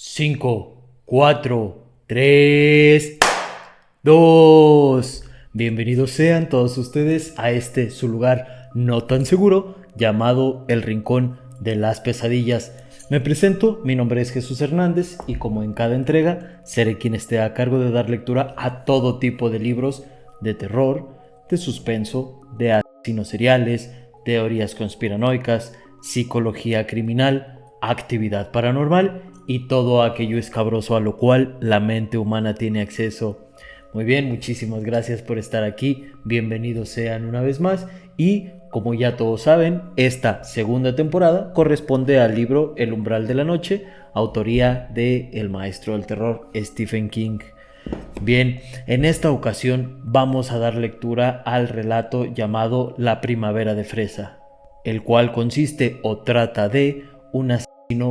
5, 4, 3, 2. Bienvenidos sean todos ustedes a su lugar no tan seguro llamado El Rincón de las Pesadillas. Me presento, mi nombre es Jesús Hernández y como en cada entrega seré quien esté a cargo de dar lectura a todo tipo de libros de terror, de suspenso, de asesinos seriales, teorías conspiranoicas, psicología criminal, actividad paranormal y todo aquello escabroso a lo cual la mente humana tiene acceso. Muy bien, muchísimas gracias por estar aquí, bienvenidos sean una vez más y como ya todos saben, esta segunda temporada corresponde al libro El Umbral de la Noche, autoría de el maestro del terror Stephen King. Bien, en esta ocasión vamos a dar lectura al relato llamado La Primavera de Fresa, el cual consiste o trata de un asesino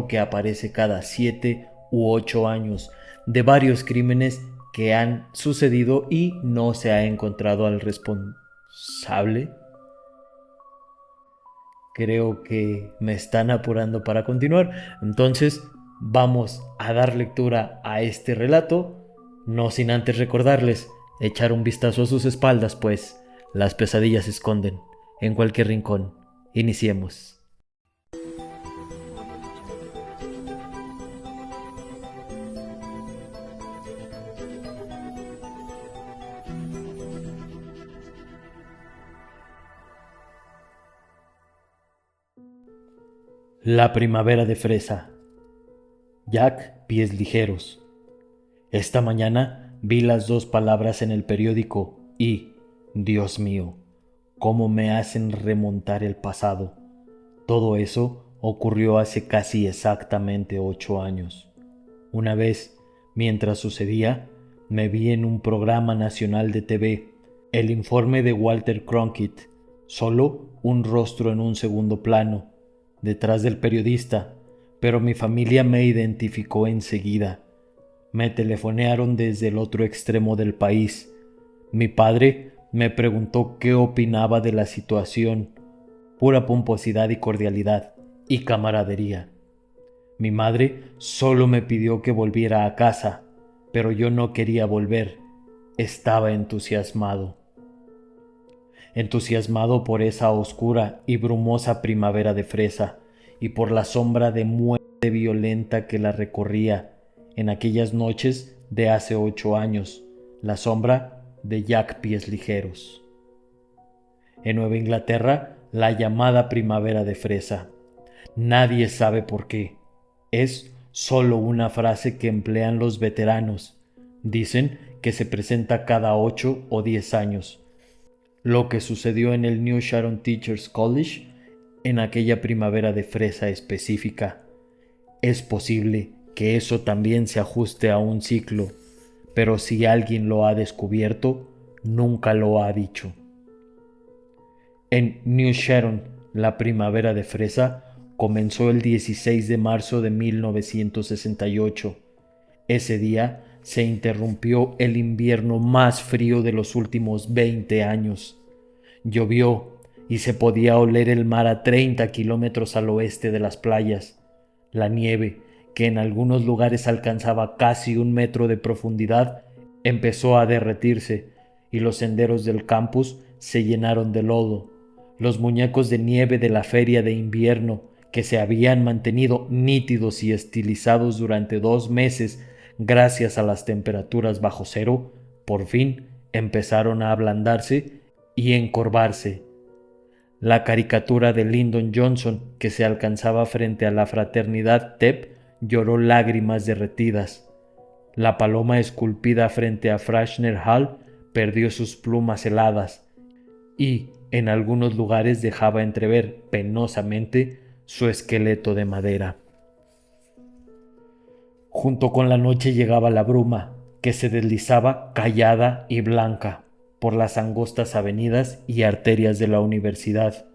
que aparece cada 7 u 8 años, de varios crímenes que han sucedido y no se ha encontrado al responsable. Creo que me están apurando para continuar, entonces vamos a dar lectura a este relato, no sin antes recordarles echar un vistazo a sus espaldas, pues las pesadillas se esconden en cualquier rincón. Iniciemos. La primavera de fresa. Jack Pies Ligeros. Esta mañana vi las dos palabras en el periódico y, Dios mío, cómo me hacen remontar el pasado. Todo eso ocurrió hace casi exactamente 8 años. Una vez, mientras sucedía, me vi en un programa nacional de TV, el informe de Walter Cronkite, solo un rostro en un segundo plano, detrás del periodista, pero mi familia me identificó enseguida. Me telefonearon desde el otro extremo del país. Mi padre me preguntó qué opinaba de la situación. Pura pomposidad y cordialidad, y camaradería. Mi madre solo me pidió que volviera a casa, pero yo no quería volver. Estaba entusiasmado. Entusiasmado por esa oscura y brumosa primavera de fresa, y por la sombra de muerte violenta que la recorría en aquellas noches de hace 8 años, la sombra de Jack Pies Ligeros. En Nueva Inglaterra, la llamada primavera de fresa. Nadie sabe por qué. Es solo una frase que emplean los veteranos. Dicen que se presenta cada 8 o 10 años. Lo que sucedió en el New Sharon Teachers College en aquella primavera de fresa específica. Es posible que eso también se ajuste a un ciclo, pero si alguien lo ha descubierto, nunca lo ha dicho. En New Sharon, la primavera de fresa comenzó el 16 de marzo de 1968. Ese día se interrumpió el invierno más frío de los últimos 20 años. Llovió y se podía oler el mar a 30 kilómetros al oeste de las playas. La nieve, que en algunos lugares alcanzaba casi 1 metro de profundidad, empezó a derretirse y los senderos del campus se llenaron de lodo. Los muñecos de nieve de la feria de invierno, que se habían mantenido nítidos y estilizados durante 2 meses gracias a las temperaturas bajo cero, por fin empezaron a ablandarse y encorvarse. La caricatura de Lyndon Johnson que se alcanzaba frente a la fraternidad TEP lloró lágrimas derretidas. La paloma esculpida frente a Frashner Hall perdió sus plumas heladas y en algunos lugares dejaba entrever penosamente su esqueleto de madera. Junto con la noche llegaba la bruma, que se deslizaba callada y blanca por las angostas avenidas y arterias de la universidad.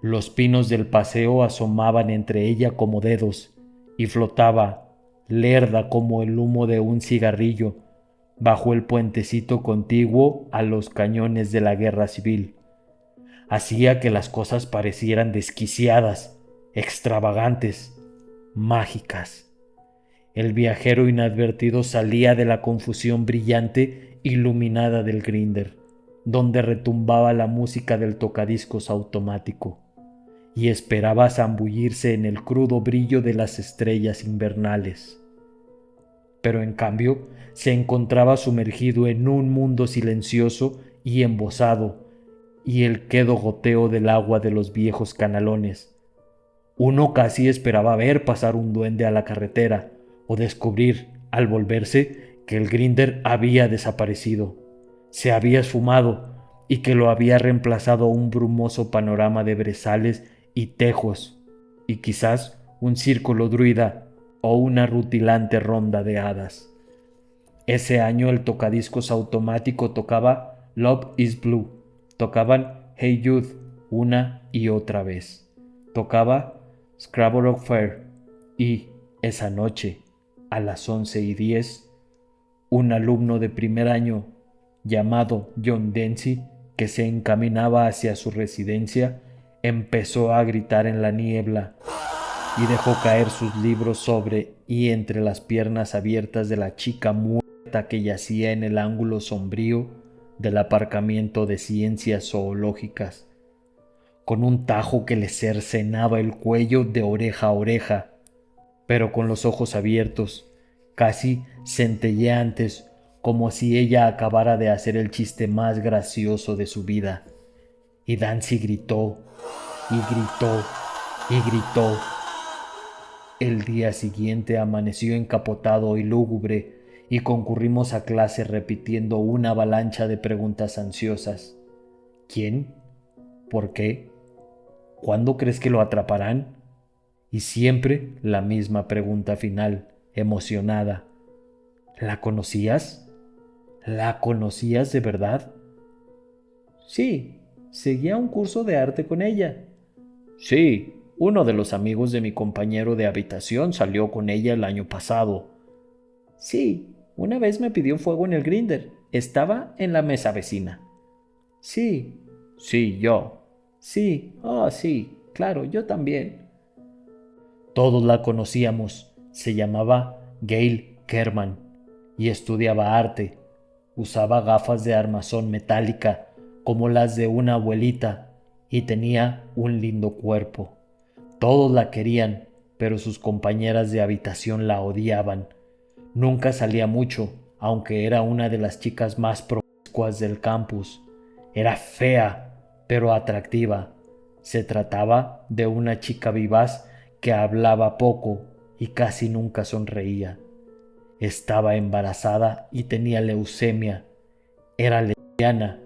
Los pinos del paseo asomaban entre ella como dedos, y flotaba, lerda como el humo de un cigarrillo, bajo el puentecito contiguo a los cañones de la guerra civil. Hacía que las cosas parecieran desquiciadas, extravagantes, mágicas. El viajero inadvertido salía de la confusión brillante iluminada del grinder, donde retumbaba la música del tocadiscos automático, y esperaba zambullirse en el crudo brillo de las estrellas invernales. Pero en cambio se encontraba sumergido en un mundo silencioso y embosado, y el quedo goteo del agua de los viejos canalones. Uno casi esperaba ver pasar un duende a la carretera, o descubrir, al volverse, que el grinder había desaparecido, se había esfumado, y que lo había reemplazado un brumoso panorama de brezales y tejos, y quizás un círculo druida o una rutilante ronda de hadas. Ese año el tocadiscos automático tocaba Love is Blue, tocaban Hey Jude una y otra vez, tocaba Scrabble of Fair, y esa noche, a las 11:10, un alumno de primer año llamado John Dency, que se encaminaba hacia su residencia, empezó a gritar en la niebla y dejó caer sus libros sobre y entre las piernas abiertas de la chica muerta que yacía en el ángulo sombrío del aparcamiento de ciencias zoológicas, con un tajo que le cercenaba el cuello de oreja a oreja, pero con los ojos abiertos, casi centelleantes, como si ella acabara de hacer el chiste más gracioso de su vida. Y Dancy gritó, y gritó, y gritó. El día siguiente amaneció encapotado y lúgubre, y concurrimos a clase repitiendo una avalancha de preguntas ansiosas. ¿Quién? ¿Por qué? ¿Cuándo crees que lo atraparán? Y siempre la misma pregunta final, emocionada. ¿La conocías? ¿La conocías de verdad? Sí, seguía un curso de arte con ella. Sí, uno de los amigos de mi compañero de habitación salió con ella el año pasado. Sí, una vez me pidió fuego en el grinder. Estaba en la mesa vecina. Sí, sí, yo. Sí, oh, sí, claro, yo también. Todos la conocíamos. Se llamaba Gail Kerman y estudiaba arte. Usaba gafas de armazón metálica como las de una abuelita y tenía un lindo cuerpo. Todos la querían, pero sus compañeras de habitación la odiaban. Nunca salía mucho, aunque era una de las chicas más promiscuas del campus. Era fea, pero atractiva. Se trataba de una chica vivaz que hablaba poco y casi nunca sonreía. Estaba embarazada y tenía leucemia. Era lesbiana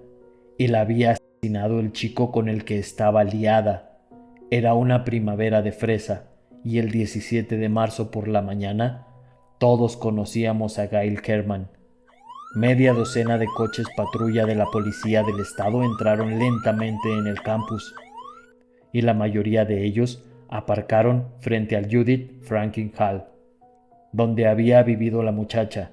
y la había asesinado el chico con el que estaba liada. Era una primavera de fresa y el 17 de marzo por la mañana todos conocíamos a Gail Kerman. Media docena de coches patrulla de la policía del estado entraron lentamente en el campus y la mayoría de ellos aparcaron frente al Judith Franklin Hall, donde había vivido la muchacha.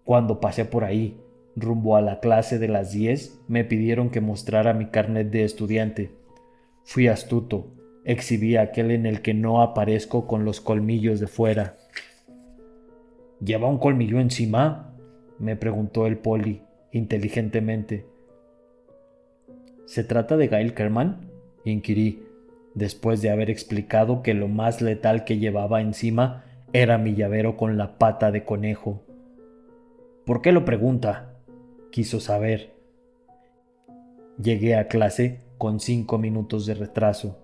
Cuando pasé por ahí, rumbo a la clase de las 10, me pidieron que mostrara mi carnet de estudiante. Fui astuto, exhibí aquel en el que no aparezco con los colmillos de fuera. ¿Lleva un colmillo encima?, me preguntó el poli, inteligentemente. ¿Se trata de Gail Kerman?, inquirí, después de haber explicado que lo más letal que llevaba encima era mi llavero con la pata de conejo. ¿Por qué lo pregunta?, quiso saber. Llegué a clase con 5 minutos de retraso.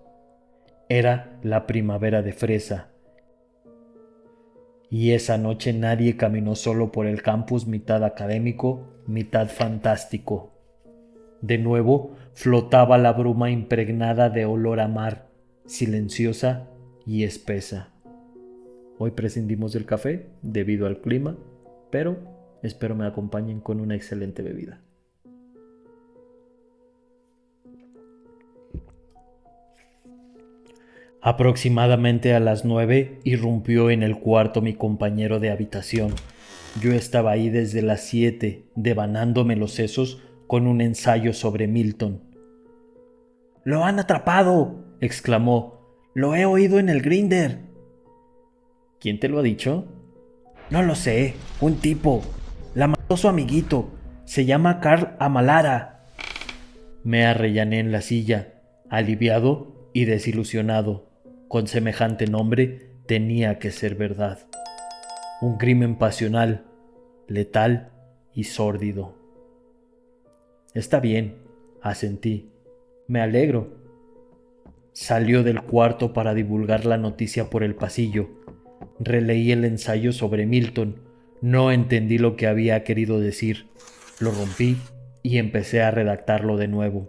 Era la primavera de fresa. Y esa noche nadie caminó solo por el campus, mitad académico, mitad fantástico. De nuevo flotaba la bruma impregnada de olor a mar, silenciosa y espesa. Hoy prescindimos del café debido al clima, pero espero me acompañen con una excelente bebida. Aproximadamente a las 9 irrumpió en el cuarto mi compañero de habitación. Yo estaba ahí desde las 7, devanándome los sesos con un ensayo sobre Milton. ¡Lo han atrapado!, exclamó. ¡Lo he oído en el grinder! ¿Quién te lo ha dicho?, No lo sé, un tipo. La mató su amiguito. Se llama Carl Amalara. Me arrellané en la silla, aliviado y desilusionado. Con semejante nombre tenía que ser verdad. Un crimen pasional, letal y sórdido. Está bien, asentí. Me alegro. Salió del cuarto para divulgar la noticia por el pasillo. Releí el ensayo sobre Milton. No entendí lo que había querido decir. Lo rompí y empecé a redactarlo de nuevo.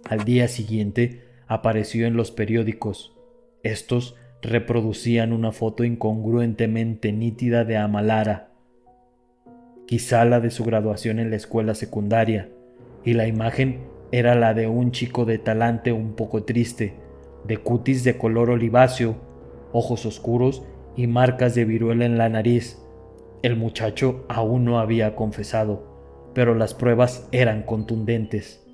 Al día siguiente apareció en los periódicos. Estos reproducían una foto incongruentemente nítida de Amalara, quizá la de su graduación en la escuela secundaria, y la imagen era la de un chico de talante un poco triste, de cutis de color oliváceo, ojos oscuros y marcas de viruela en la nariz. El muchacho aún no había confesado, pero las pruebas eran contundentes.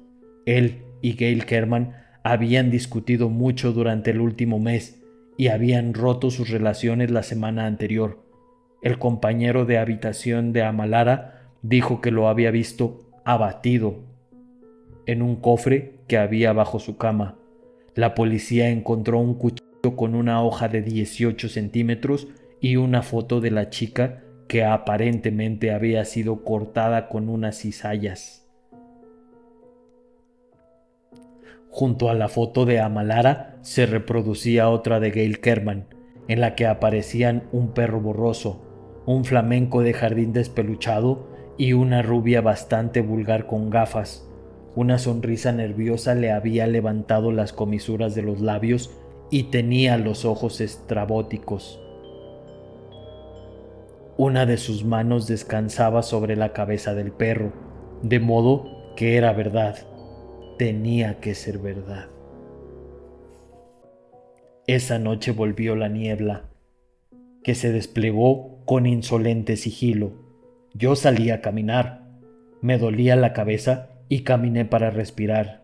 Él y Gail Kerman habían discutido mucho durante el último mes y habían roto sus relaciones la semana anterior. El compañero de habitación de Amalara dijo que lo había visto abatido en un cofre que había bajo su cama. La policía encontró un cuchillo con una hoja de 18 centímetros y una foto de la chica que aparentemente había sido cortada con unas cizallas. Junto a la foto de Amalara se reproducía otra de Gail Kerman, en la que aparecían un perro borroso, un flamenco de jardín despeluchado y una rubia bastante vulgar con gafas. Una sonrisa nerviosa le había levantado las comisuras de los labios y tenía los ojos estrabóticos. Una de sus manos descansaba sobre la cabeza del perro, de modo que era verdad. Tenía que ser verdad. Esa noche volvió la niebla, que se desplegó con insolente sigilo. Yo salí a caminar. Me dolía la cabeza y caminé para respirar,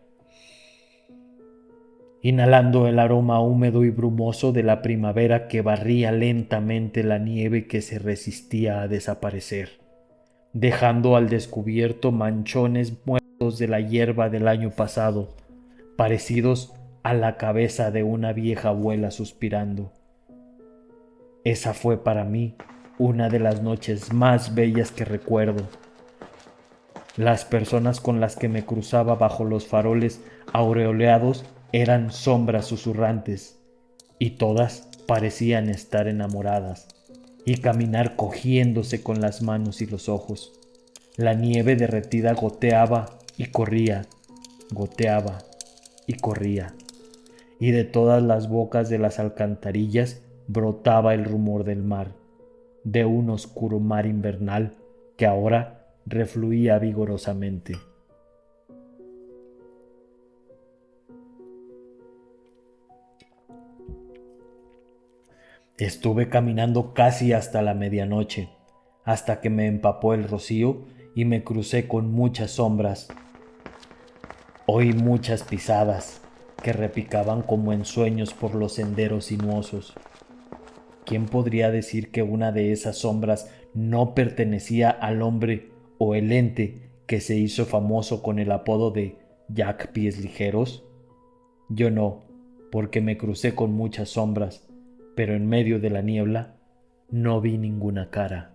inhalando el aroma húmedo y brumoso de la primavera que barría lentamente la nieve que se resistía a desaparecer, dejando al descubierto manchones muertos de la hierba del año pasado, parecidos a la cabeza de una vieja abuela suspirando. Esa fue para mí una de las noches más bellas que recuerdo. Las personas con las que me cruzaba bajo los faroles aureoleados eran sombras susurrantes, y todas parecían estar enamoradas y caminar cogiéndose con las manos y los ojos. La nieve derretida goteaba y corría, goteaba y corría, y de todas las bocas de las alcantarillas brotaba el rumor del mar, de un oscuro mar invernal que ahora refluía vigorosamente. Estuve caminando casi hasta la medianoche, hasta que me empapó el rocío y me crucé con muchas sombras. Oí muchas pisadas que repicaban como en sueños por los senderos sinuosos. ¿Quién podría decir que una de esas sombras no pertenecía al hombre o el ente que se hizo famoso con el apodo de Jack Pies Ligeros? Yo no, porque me crucé con muchas sombras, pero en medio de la niebla no vi ninguna cara.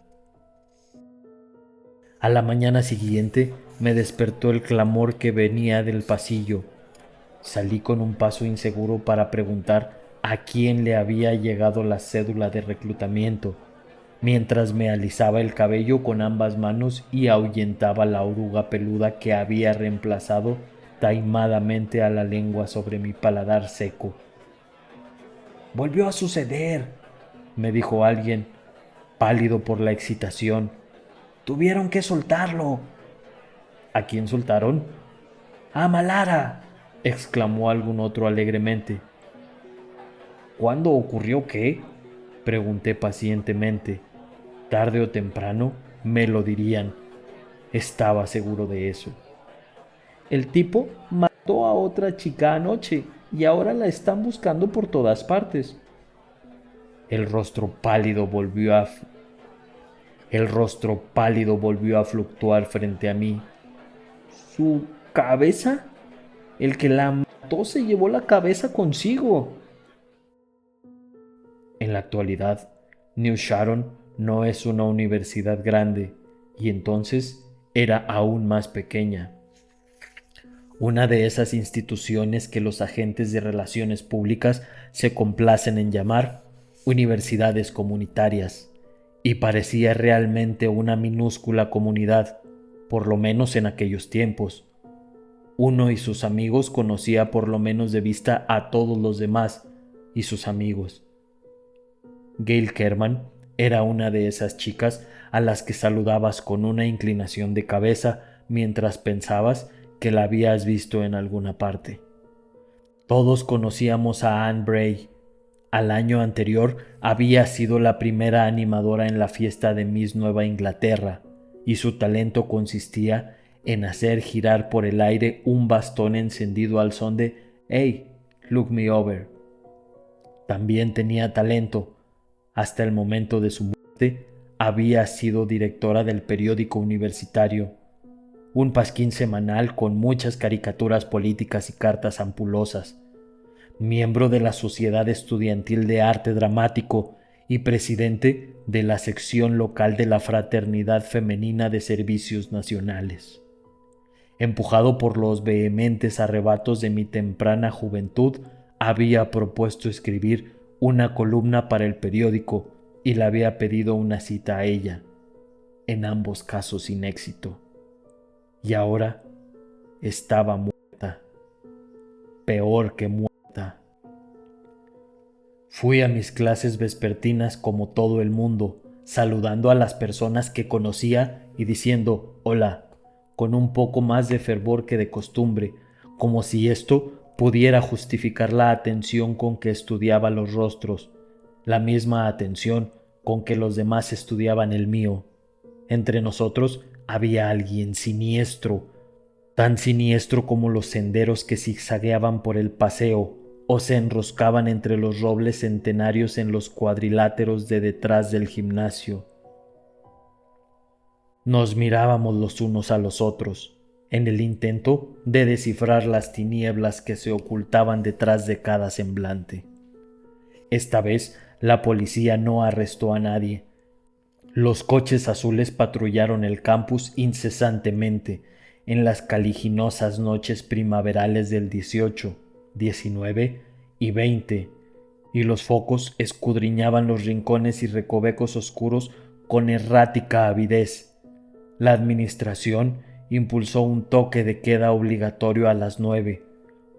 A la mañana siguiente me despertó el clamor que venía del pasillo. Salí con un paso inseguro para preguntar a quién le había llegado la cédula de reclutamiento, mientras me alisaba el cabello con ambas manos y ahuyentaba la oruga peluda que había reemplazado taimadamente a la lengua sobre mi paladar seco. «Volvió a suceder», me dijo alguien, pálido por la excitación. «Tuvieron que soltarlo». «¿A quién soltaron?» «A Malara», exclamó algún otro alegremente. «¿Cuándo ocurrió qué?», pregunté pacientemente. Tarde o temprano me lo dirían. Estaba seguro de eso. «El tipo mató a otra chica anoche y ahora la están buscando por todas partes». El rostro pálido El rostro pálido volvió a fluctuar frente a mí. ¿Su cabeza? El que la mató se llevó la cabeza consigo. En la actualidad, New Sharon no es una universidad grande y entonces era aún más pequeña. Una de esas instituciones que los agentes de relaciones públicas se complacen en llamar universidades comunitarias, y parecía realmente una minúscula comunidad, por lo menos en aquellos tiempos. Uno y sus amigos conocía por lo menos de vista a todos los demás y sus amigos. Gail Kerman era una de esas chicas a las que saludabas con una inclinación de cabeza mientras pensabas que la habías visto en alguna parte. Todos conocíamos a Anne Bray. Al año anterior había sido la primera animadora en la fiesta de Miss Nueva Inglaterra, y su talento consistía en hacer girar por el aire un bastón encendido al son de "Hey, look me over". También tenía talento. Hasta el momento de su muerte había sido directora del periódico universitario, un pasquín semanal con muchas caricaturas políticas y cartas ampulosas, miembro de la Sociedad Estudiantil de Arte Dramático y presidente de la sección local de la Fraternidad Femenina de Servicios Nacionales. Empujado por los vehementes arrebatos de mi temprana juventud, había propuesto escribir una columna para el periódico y le había pedido una cita a ella, en ambos casos sin éxito. Y ahora estaba muerta, peor que muerta. Fui a mis clases vespertinas como todo el mundo, saludando a las personas que conocía y diciendo hola, con un poco más de fervor que de costumbre, como si esto pudiera justificar la atención con que estudiaba los rostros, la misma atención con que los demás estudiaban el mío. Entre nosotros había alguien siniestro, tan siniestro como los senderos que zigzagueaban por el paseo o se enroscaban entre los robles centenarios en los cuadriláteros de detrás del gimnasio. Nos mirábamos los unos a los otros, en el intento de descifrar las tinieblas que se ocultaban detrás de cada semblante. Esta vez la policía no arrestó a nadie. Los coches azules patrullaron el campus incesantemente en las caliginosas noches primaverales del 18, 19 y 20, y los focos escudriñaban los rincones y recovecos oscuros con errática avidez. La administración impulsó un toque de queda obligatorio a las 9.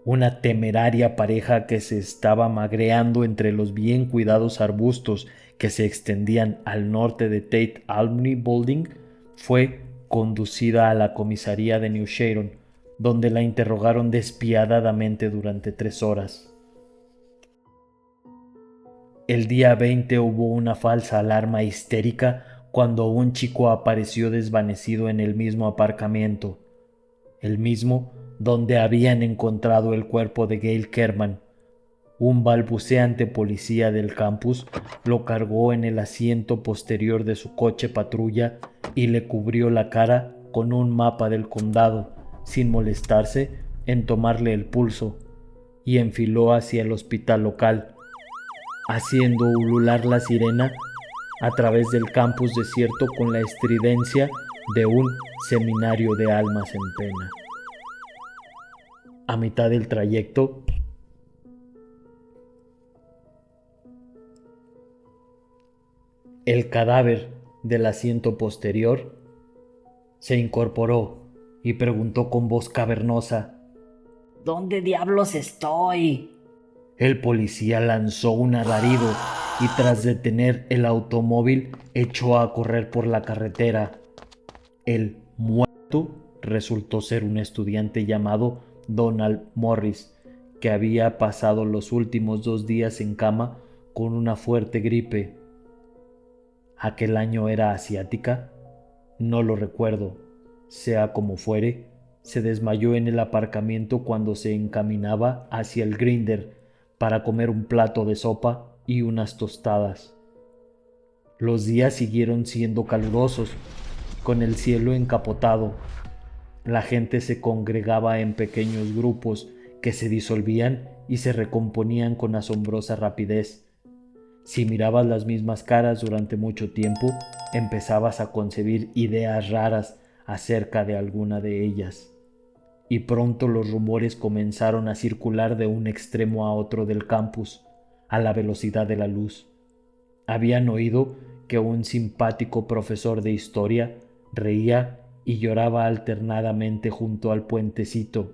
Una temeraria pareja que se estaba magreando entre los bien cuidados arbustos que se extendían al norte de Tate Albany Building fue conducida a la comisaría de New Sharon, donde la interrogaron despiadadamente durante 3 horas. El día 20 hubo una falsa alarma histérica cuando un chico apareció desvanecido en el mismo aparcamiento, el mismo donde habían encontrado el cuerpo de Gail Kerman. Un balbuceante policía del campus lo cargó en el asiento posterior de su coche patrulla y le cubrió la cara con un mapa del condado, sin molestarse en tomarle el pulso, y enfiló hacia el hospital local, haciendo ulular la sirena a través del campus desierto con la estridencia de un seminario de almas en pena. A mitad del trayecto, el cadáver del asiento posterior se incorporó y preguntó con voz cavernosa: ¿Dónde diablos estoy? El policía lanzó un alarido y tras detener el automóvil echó a correr por la carretera. El muerto resultó ser un estudiante llamado Donald Morris, que había pasado los últimos 2 días en cama con una fuerte gripe. ¿Aquel año era asiática? No lo recuerdo. Sea como fuere, se desmayó en el aparcamiento cuando se encaminaba hacia el grinder para comer un plato de sopa y unas tostadas. Los días siguieron siendo calurosos, con el cielo encapotado. La gente se congregaba en pequeños grupos que se disolvían y se recomponían con asombrosa rapidez. Si mirabas las mismas caras durante mucho tiempo, empezabas a concebir ideas raras acerca de alguna de ellas. Y pronto los rumores comenzaron a circular de un extremo a otro del campus, a la velocidad de la luz. Habían oído que un simpático profesor de historia reía y lloraba alternadamente junto al puentecito.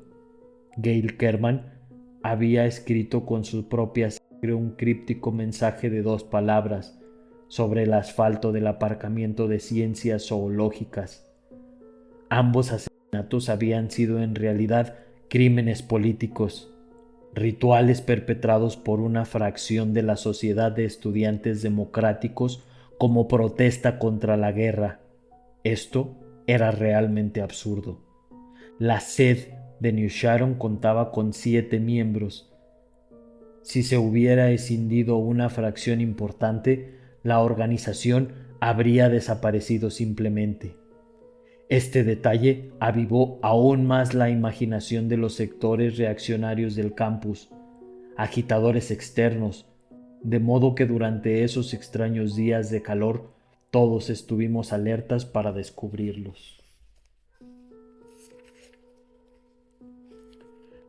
Gail Kerman había escrito con su propia sangre un críptico mensaje de 2 palabras sobre el asfalto del aparcamiento de ciencias zoológicas. Ambos asesinatos habían sido en realidad crímenes políticos, rituales perpetrados por una fracción de la Sociedad de Estudiantes Democráticos como protesta contra la guerra. Esto era realmente absurdo. La SED de New Sharon contaba con 7 miembros. Si se hubiera escindido una fracción importante, la organización habría desaparecido simplemente. Este detalle avivó aún más la imaginación de los sectores reaccionarios del campus, agitadores externos, de modo que durante esos extraños días de calor todos estuvimos alertas para descubrirlos.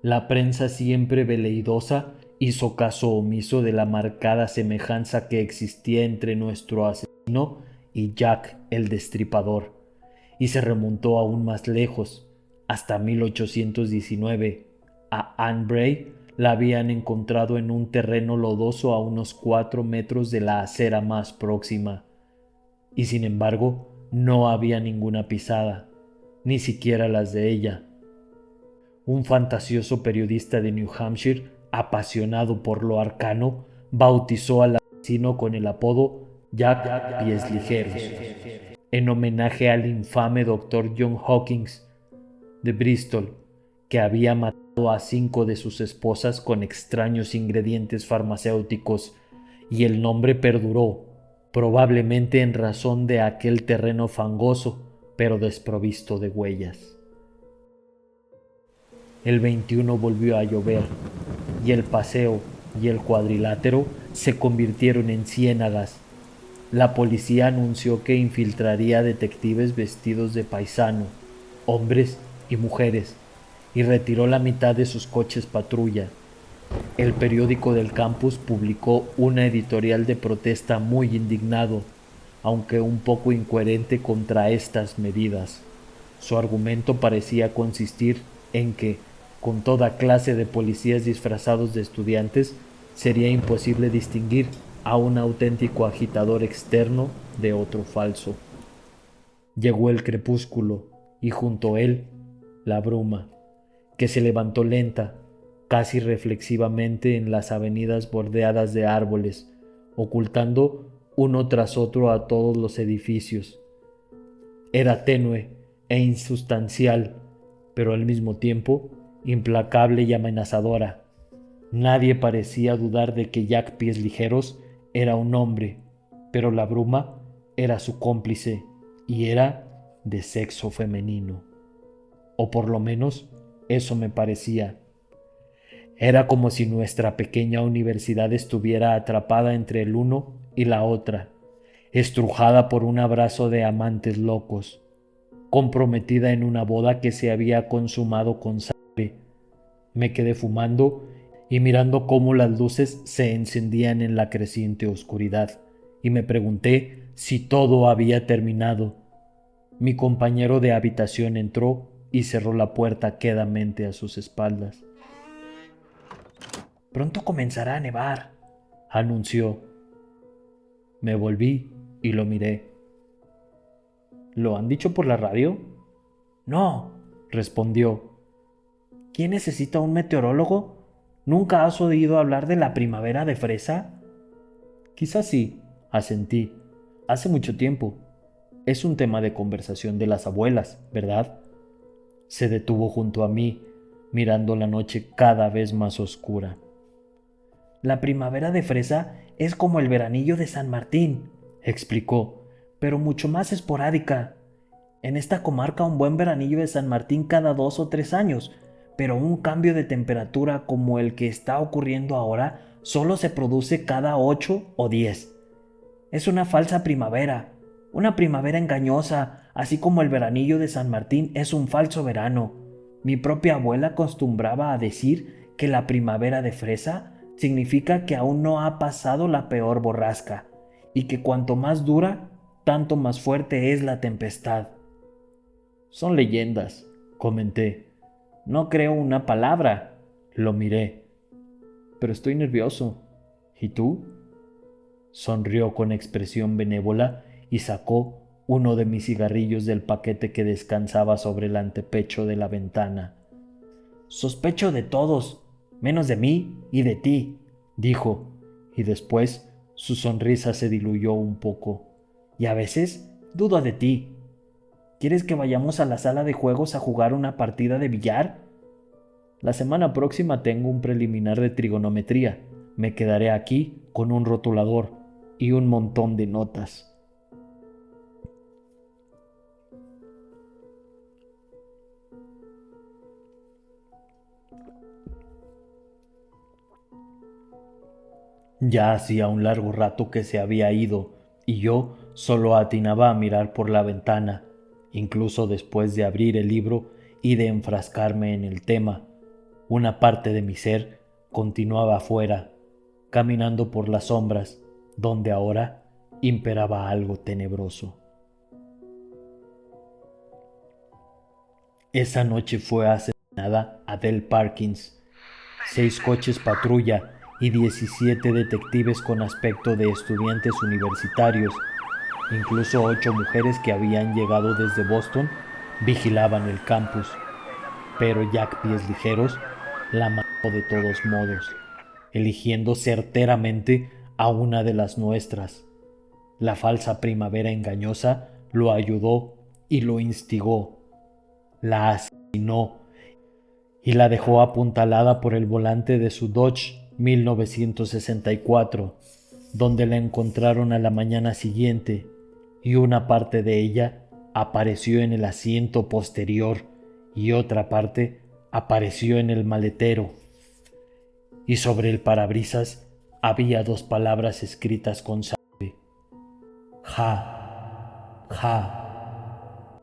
La prensa, siempre veleidosa, hizo caso omiso de la marcada semejanza que existía entre nuestro asesino y Jack el Destripador, y se remontó aún más lejos, hasta 1819. A Anne Bray la habían encontrado en un terreno lodoso a unos 4 metros de la acera más próxima, y sin embargo no había ninguna pisada, ni siquiera las de ella. Un fantasioso periodista de New Hampshire, apasionado por lo arcano, bautizó al asesino con el apodo Jack Pies Ligeros, en homenaje al infame Dr. John Hawkins de Bristol, que había matado a 5 de sus esposas con extraños ingredientes farmacéuticos, y el nombre perduró, probablemente en razón de aquel terreno fangoso, pero desprovisto de huellas. El 21 volvió a llover, y el paseo y el cuadrilátero se convirtieron en ciénagas. La policía anunció que infiltraría detectives vestidos de paisano, hombres y mujeres, y retiró la mitad de sus coches patrulla. El periódico del campus publicó una editorial de protesta muy indignado, aunque un poco incoherente contra estas medidas. Su argumento parecía consistir en que, con toda clase de policías disfrazados de estudiantes, sería imposible distinguir a un auténtico agitador externo de otro falso. Llegó el crepúsculo y junto a él la bruma, que se levantó lenta, casi reflexivamente en las avenidas bordeadas de árboles, ocultando uno tras otro a todos los edificios. Era tenue e insustancial, pero al mismo tiempo implacable y amenazadora. Nadie parecía dudar de que Jack Pies Ligeros era un hombre, pero la bruma era su cómplice y era de sexo femenino. O por lo menos eso me parecía. Era como si nuestra pequeña universidad estuviera atrapada entre el uno y la otra, estrujada por un abrazo de amantes locos, comprometida en una boda que se había consumado con sangre. Me quedé fumando y mirando cómo las luces se encendían en la creciente oscuridad, y me pregunté si todo había terminado. Mi compañero de habitación entró y cerró la puerta quedamente a sus espaldas. «Pronto comenzará a nevar», anunció. Me volví y lo miré. «¿Lo han dicho por la radio?» «No», respondió. «¿Quién necesita un meteorólogo? ¿Nunca has oído hablar de la primavera de fresa?» «Quizás sí», asentí. «Hace mucho tiempo. Es un tema de conversación de las abuelas, ¿verdad?» Se detuvo junto a mí, mirando la noche cada vez más oscura. «La primavera de fresa es como el veranillo de San Martín. explicó, pero mucho más esporádica. En esta comarca un buen veranillo de San Martín cada 2 o 3 años, pero un cambio de temperatura como el que está ocurriendo ahora solo se produce cada 8 o 10. Es una falsa primavera, una primavera engañosa, así como el veranillo de San Martín es un falso verano. Mi propia abuela acostumbraba a decir que la primavera de fresa significa que aún no ha pasado la peor borrasca, y que cuanto más dura, tanto más fuerte es la tempestad. Son leyendas, comenté. No creo una palabra. Lo miré. Pero estoy nervioso. ¿Y tú? Sonrió con expresión benévola y sacó uno de mis cigarrillos del paquete que descansaba sobre el antepecho de la ventana. Sospecho de todos, menos de mí y de ti, dijo, y después su sonrisa se diluyó un poco. Y a veces dudo de ti. ¿Quieres que vayamos a la sala de juegos a jugar una partida de billar? La semana próxima tengo un preliminar de trigonometría. Me quedaré aquí con un rotulador y un montón de notas. Ya hacía un largo rato que se había ido y yo solo atinaba a mirar por la ventana, incluso después de abrir el libro y de enfrascarme en el tema. Una parte de mi ser continuaba afuera, caminando por las sombras, donde ahora imperaba algo tenebroso. Esa noche fue asesinada Adele Parkins. 6 coches patrulla y 17 detectives con aspecto de estudiantes universitarios, incluso 8 mujeres que habían llegado desde Boston, vigilaban el campus. Pero Jack Pies Ligeros la mató de todos modos, eligiendo certeramente a una de las nuestras. La falsa primavera engañosa lo ayudó y lo instigó. La asesinó y la dejó apuntalada por el volante de su Dodge 1964, donde la encontraron a la mañana siguiente, y una parte de ella apareció en el asiento posterior y otra parte apareció en el maletero. Y sobre el parabrisas había 2 palabras escritas con sangre: Ja, ja.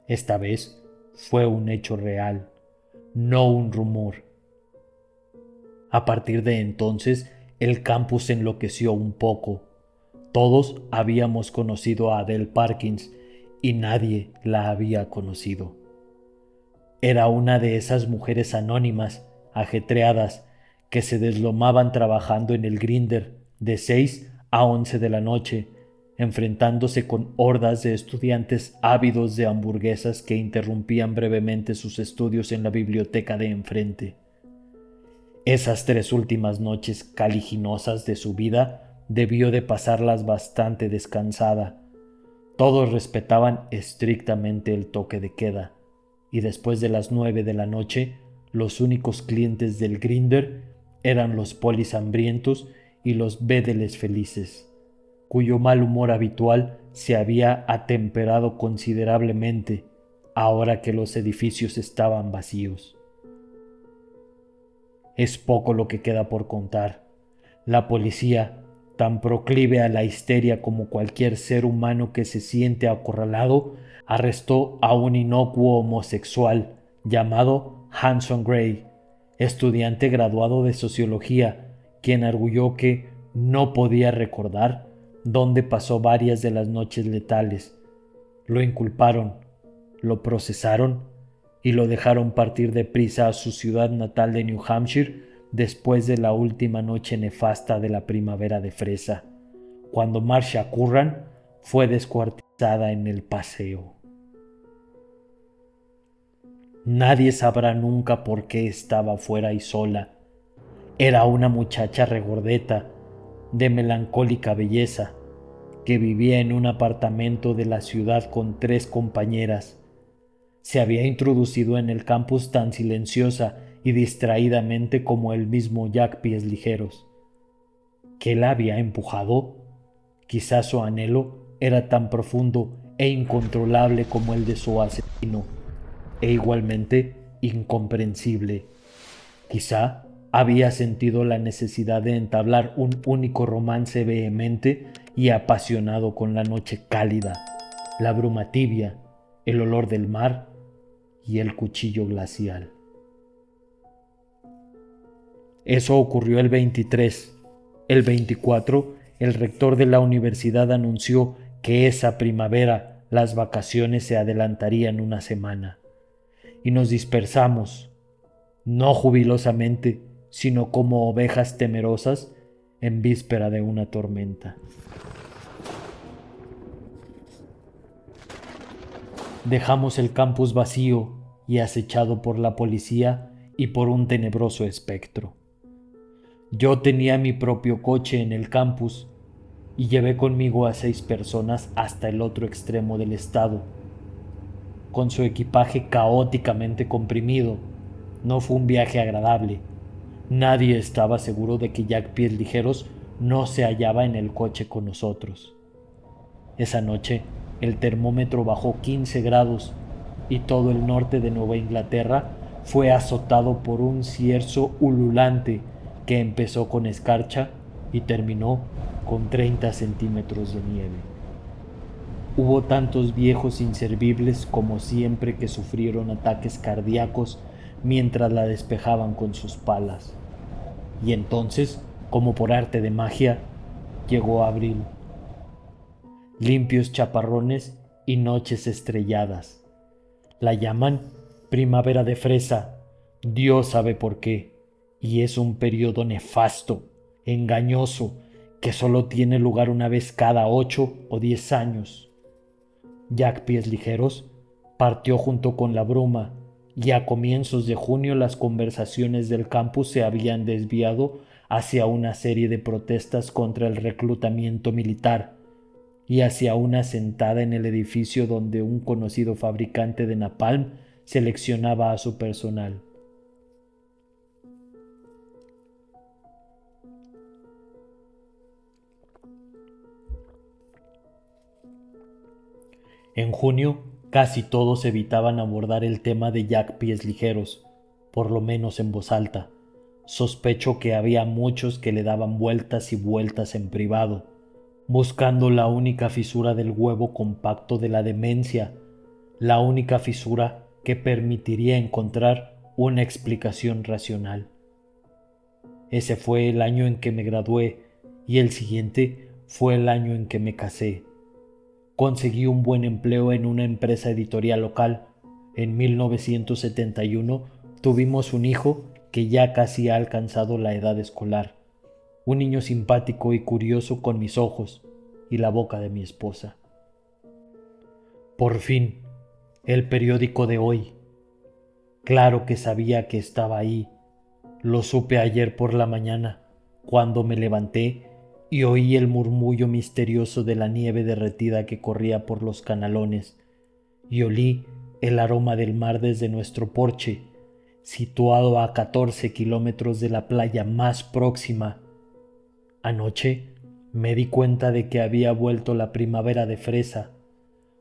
Esta vez fue un hecho real, no un rumor. A partir de entonces, el campus enloqueció un poco. Todos habíamos conocido a Adele Parkins y nadie la había conocido. Era una de esas mujeres anónimas, ajetreadas, que se deslomaban trabajando en el Grindr de 6 a 11 de la noche, enfrentándose con hordas de estudiantes ávidos de hamburguesas que interrumpían brevemente sus estudios en la biblioteca de enfrente. Esas 3 últimas noches caliginosas de su vida debió de pasarlas bastante descansada. Todos respetaban estrictamente el toque de queda, y después de las 9 de la noche, los únicos clientes del Grindr eran los polis hambrientos y los bédeles felices, cuyo mal humor habitual se había atemperado considerablemente ahora que los edificios estaban vacíos. Es poco lo que queda por contar. La policía, tan proclive a la histeria como cualquier ser humano que se siente acorralado, arrestó a un inocuo homosexual llamado Hanson Gray, estudiante graduado de sociología, quien arguyó que no podía recordar dónde pasó varias de las noches letales. Lo inculparon, lo procesaron y lo dejaron partir deprisa a su ciudad natal de New Hampshire después de la última noche nefasta de la primavera de fresa, cuando Marcia Curran fue descuartizada en el paseo. Nadie sabrá nunca por qué estaba fuera y sola. Era una muchacha regordeta, de melancólica belleza, que vivía en un apartamento de la ciudad con 3 compañeras. Se había introducido en el campus tan silenciosa y distraídamente como el mismo Jack Pies Ligeros. ¿Qué la había empujado? Quizás su anhelo era tan profundo e incontrolable como el de su asesino, e igualmente incomprensible. Quizá había sentido la necesidad de entablar un único romance vehemente y apasionado con la noche cálida, la bruma tibia, el olor del mar y el cuchillo glacial. Eso ocurrió el 23. El 24, el rector de la universidad anunció que esa primavera las vacaciones se adelantarían una semana. Y nos dispersamos, no jubilosamente, sino como ovejas temerosas en víspera de una tormenta. Dejamos el campus vacío y acechado por la policía y por un tenebroso espectro. Yo tenía mi propio coche en el campus y llevé conmigo a 6 personas hasta el otro extremo del estado. Con su equipaje caóticamente comprimido, no fue un viaje agradable. Nadie estaba seguro de que Jack Pies Ligeros no se hallaba en el coche con nosotros. Esa noche, el termómetro bajó 15 grados y todo el norte de Nueva Inglaterra fue azotado por un cierzo ululante que empezó con escarcha y terminó con 30 centímetros de nieve. Hubo tantos viejos inservibles como siempre que sufrieron ataques cardíacos mientras la despejaban con sus palas. Y entonces, como por arte de magia, llegó abril. Limpios chaparrones y noches estrelladas. La llaman primavera de fresa, Dios sabe por qué, y es un periodo nefasto, engañoso, que solo tiene lugar una vez cada 8 o 10 años. Jack Pies Ligeros partió junto con la bruma, y a comienzos de junio las conversaciones del campus se habían desviado hacia una serie de protestas contra el reclutamiento militar y hacia una sentada en el edificio donde un conocido fabricante de napalm seleccionaba a su personal. En junio, casi todos evitaban abordar el tema de Jack Pies Ligeros, por lo menos en voz alta. Sospecho que había muchos que le daban vueltas y vueltas en privado, buscando la única fisura del huevo compacto de la demencia, la única fisura que permitiría encontrar una explicación racional. Ese fue el año en que me gradué y el siguiente fue el año en que me casé. Conseguí un buen empleo en una empresa editorial local. En 1971 tuvimos un hijo que ya casi ha alcanzado la edad escolar. Un niño simpático y curioso con mis ojos y la boca de mi esposa. Por fin, el periódico de hoy. Claro que sabía que estaba ahí. Lo supe ayer por la mañana, cuando me levanté y oí el murmullo misterioso de la nieve derretida que corría por los canalones, y olí el aroma del mar desde nuestro porche, situado a 14 kilómetros de la playa más próxima. Anoche me di cuenta de que había vuelto la primavera de fresa,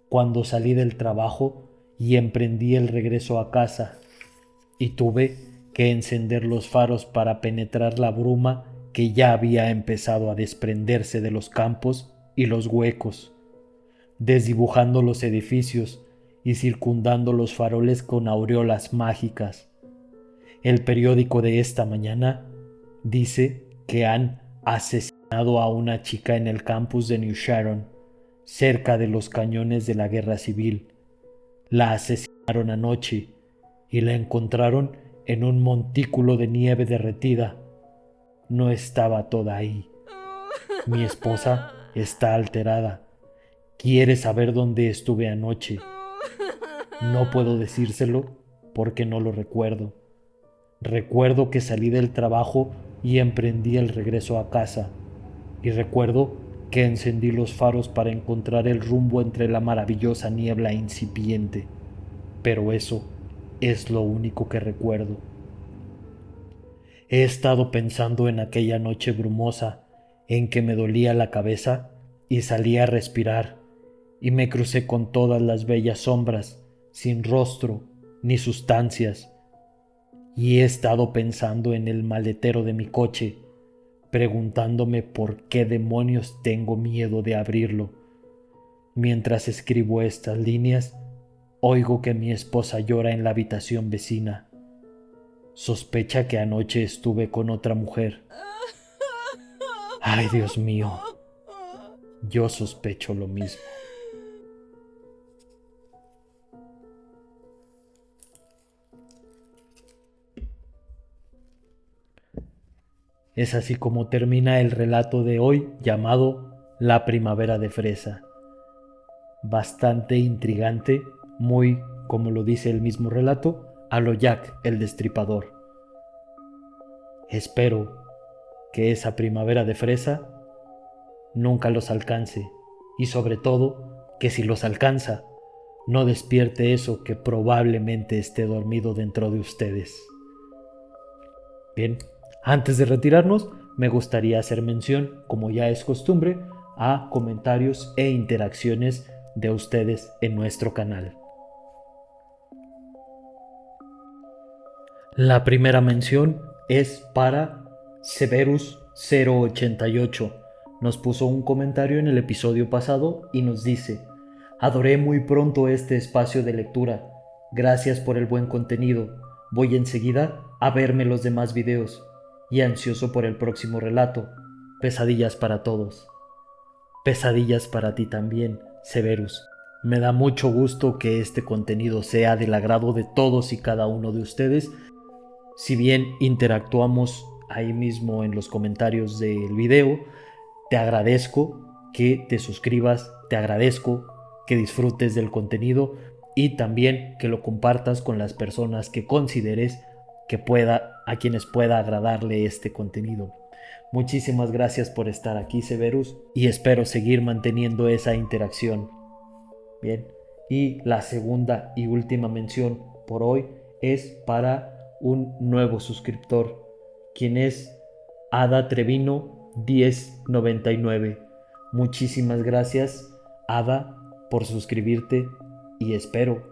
cuando salí del trabajo y emprendí el regreso a casa, y tuve que encender los faros para penetrar la bruma que ya había empezado a desprenderse de los campos y los huecos, desdibujando los edificios y circundando los faroles con aureolas mágicas. El periódico de esta mañana dice que han asesinado a una chica en el campus de New Sharon, cerca de los cañones de la guerra civil. La asesinaron anoche y la encontraron en un montículo de nieve derretida. No estaba toda ahí. Mi esposa está alterada. Quiere saber dónde estuve anoche. No puedo decírselo porque no lo recuerdo. Recuerdo que salí del trabajo y emprendí el regreso a casa. Y recuerdo que encendí los faros para encontrar el rumbo entre la maravillosa niebla incipiente. Pero eso es lo único que recuerdo. He estado pensando en aquella noche brumosa en que me dolía la cabeza y salí a respirar, y me crucé con todas las bellas sombras, sin rostro ni sustancias, y he estado pensando en el maletero de mi coche, preguntándome por qué demonios tengo miedo de abrirlo. Mientras escribo estas líneas, oigo que mi esposa llora en la habitación vecina. Sospecha que anoche estuve con otra mujer. Ay, Dios mío, yo sospecho lo mismo. Es así como termina el relato de hoy llamado La Primavera de Fresa. Bastante intrigante, muy, como lo dice el mismo relato, a lo Jack el Destripador. Espero que esa primavera de fresa nunca los alcance y sobre todo que si los alcanza, no despierte eso que probablemente esté dormido dentro de ustedes. Bien, antes de retirarnos, me gustaría hacer mención, como ya es costumbre, a comentarios e interacciones de ustedes en nuestro canal. La primera mención es para Severus088. Nos puso un comentario en el episodio pasado y nos dice: adoré muy pronto este espacio de lectura. Gracias por el buen contenido. Voy enseguida a verme los demás videos y ansioso por el próximo relato. Pesadillas para todos. Pesadillas para ti también, Severus. Me da mucho gusto que este contenido sea del agrado de todos y cada uno de ustedes. Si bien interactuamos ahí mismo en los comentarios del video, te agradezco que te suscribas, te agradezco que disfrutes del contenido y también que lo compartas con las personas que consideres a quienes pueda agradarle este contenido. Muchísimas gracias por estar aquí, Severus, y espero seguir manteniendo esa interacción. Bien, y la segunda y última mención por hoy es para un nuevo suscriptor, quien es Ada Trevino 1099. Muchísimas gracias, Ada, por suscribirte y espero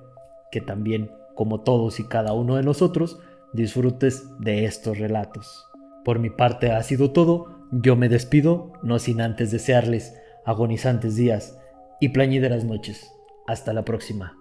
que también, como todos y cada uno de nosotros, disfrutes de estos relatos. Por mi parte ha sido todo. Yo me despido, no sin antes desearles agonizantes días y plañideras noches. Hasta la próxima.